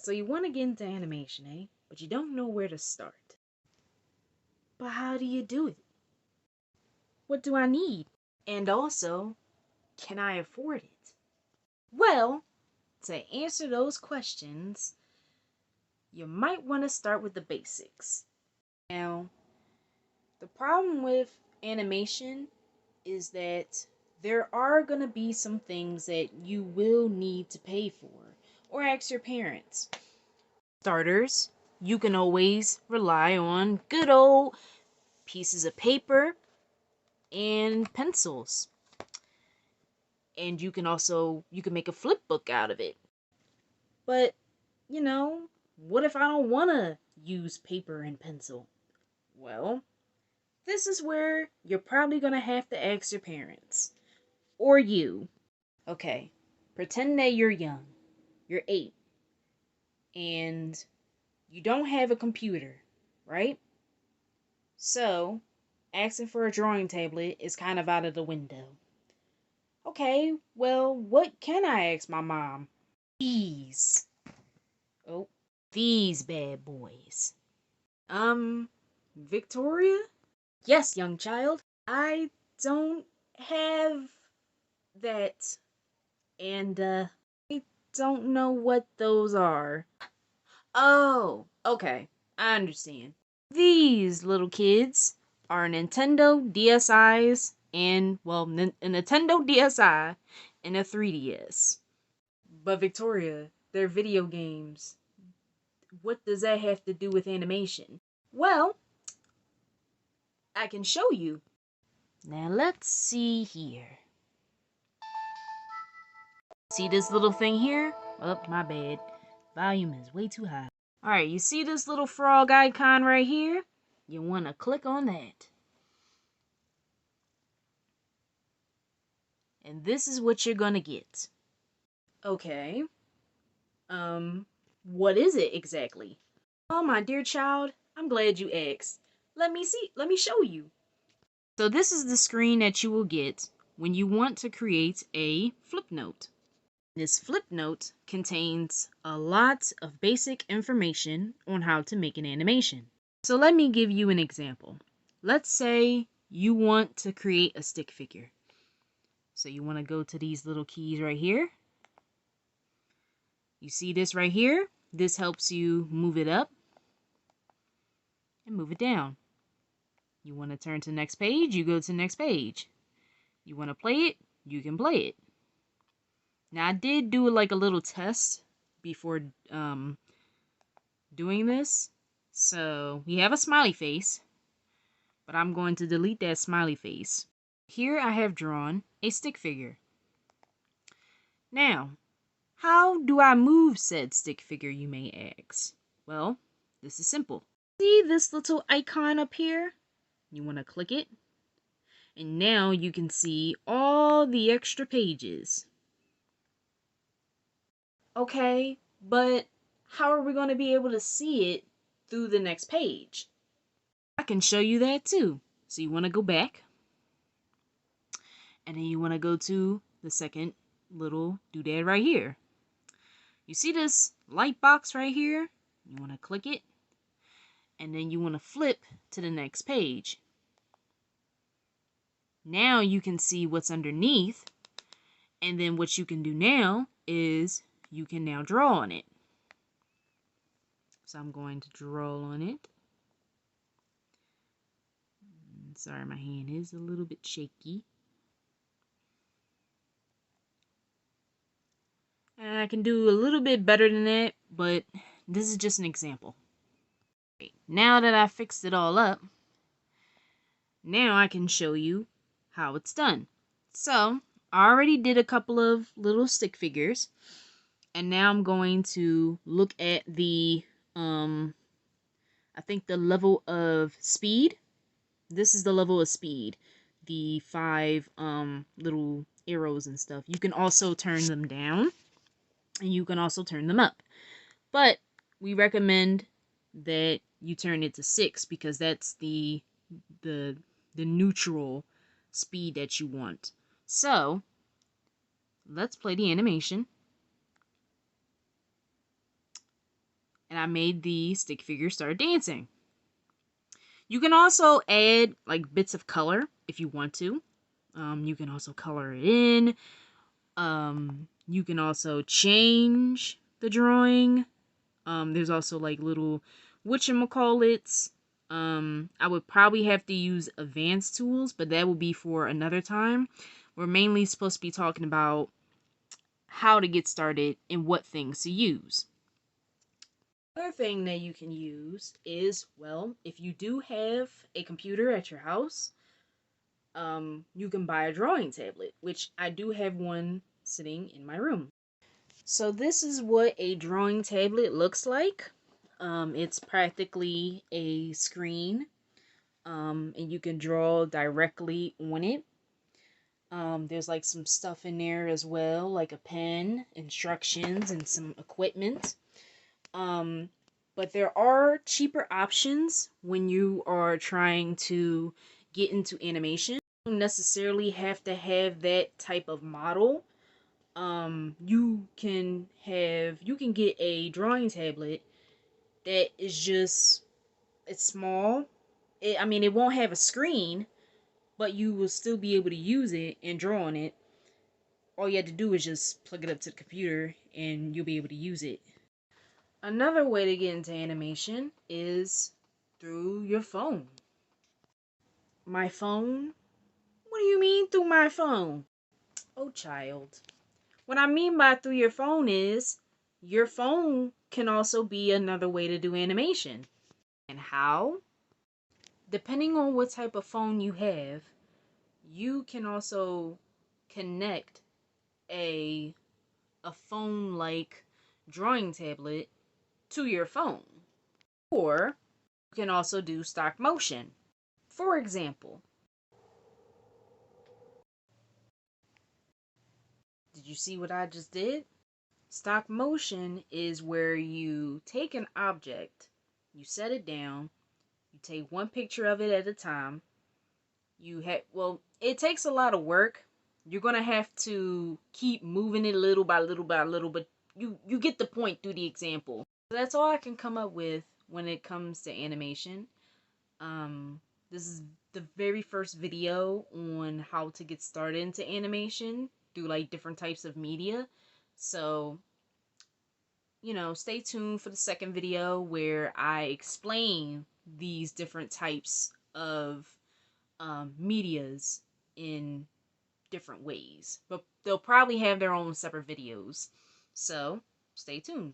So you want to get into animation, eh? But you don't know where to start. But how do you do it? What do I need? And also, can I afford it? Well, to answer those questions, you might want to start with the basics. Now, the problem with animation is that there are going to be some things that you will need to pay for or ask your parents. Starters, you can always rely on good old pieces of paper and pencils. And you can make a flip book out of it. But, what if I don't want to use paper and pencil? Well, this is where you're probably going to have to ask your parents. Or you. Okay, pretend that you're young. You're 8. And you don't have a computer, right? So, asking for a drawing tablet is kind of out of the window. Okay, well, what can I ask my mom? These. Oh, these bad boys. Victoria? Yes, young child. I don't have that. And, I don't know what those are. Oh, okay. I understand. These little kids are Nintendo DSIs and, well, a Nintendo DSi and a 3DS. But Victoria, they're video games. What does that have to do with animation? Well, I can show you. Now let's see here. See this little thing here? Oh, my bad. Volume is way too high. Alright, you see this little frog icon right here? You want to click on that. And this is what you're going to get. Okay. What is it exactly? Oh, my dear child, I'm glad you asked. Let me see. Let me show you. So this is the screen that you will get when you want to create a flip note. This flip note contains a lot of basic information on how to make an animation. So let me give you an example. Let's say you want to create a stick figure. So you want to go to these little keys right here. You see this right here? This helps you move it up and move it down. You want to turn to the next page, you go to the next page. You want to play it, you can play it. Now I did do like a little test before doing this. So we have a smiley face, but I'm going to delete that smiley face. Here I have drawn a stick figure. Now, how do I move said stick figure, you may ask? Well, this is simple. See this little icon up here? You want to click it. And now you can see all the extra pages. Okay, but how are we going to be able to see it through the next page? I can show you that too. So you want to go back. And then you want to go to the second little doodad right here. You see this light box right here? You want to click it. And then you want to flip to the next page. Now you can see what's underneath. And then what you can do now is you can now draw on it. So I'm going to draw on it. Sorry, my hand is a little bit shaky. And I can do a little bit better than that, but this is just an example. Okay, now that I fixed it all up, now I can show you how it's done. So, I already did a couple of little stick figures, and now I'm going to look at the, I think the level of speed. This is the level of speed. The 5 little arrows and stuff. You can also turn them down, and you can also turn them up. But we recommend that you turn it to 6 because that's the neutral speed that you want. So, let's play the animation. and I made the stick figure start dancing. You can also add like bits of color if you want to. You can also color it in. You can also change the drawing. There's also like little whatchamacallits. I would probably have to use advanced tools, but that will be for another time. We're mainly supposed to be talking about how to get started and what things to use. Another thing that you can use is, well, if you do have a computer at your house, you can buy a drawing tablet, which I do have one sitting in my room. So this is what a drawing tablet looks like. It's practically a screen, and you can draw directly on it. There's like some stuff in there as well, like a pen, instructions, and some equipment. But there are cheaper options when you are trying to get into animation. You don't necessarily have to have that type of model. You can get a drawing tablet that is just, it's small. It won't have a screen, but you will still be able to use it and draw on it. All you have to do is just plug it up to the computer and you'll be able to use it. Another way to get into animation is through your phone. My phone? What do you mean through my phone? Oh, child. What I mean by through your phone is your phone can also be another way to do animation. And how? Depending on what type of phone you have, you can also connect a phone-like drawing tablet to your phone. Or you can also do stop motion. For example, did you see what I just did? Stop motion is where you take an object, you set it down, you take one picture of it at a time. It takes a lot of work. You're gonna have to keep moving it little by little by little, but you get the point through the example. So that's all I can come up with when it comes to animation. This is the very first video on how to get started into animation through like different types of media. So, stay tuned for the second video where I explain these different types of medias in different ways. But they'll probably have their own separate videos. So, stay tuned.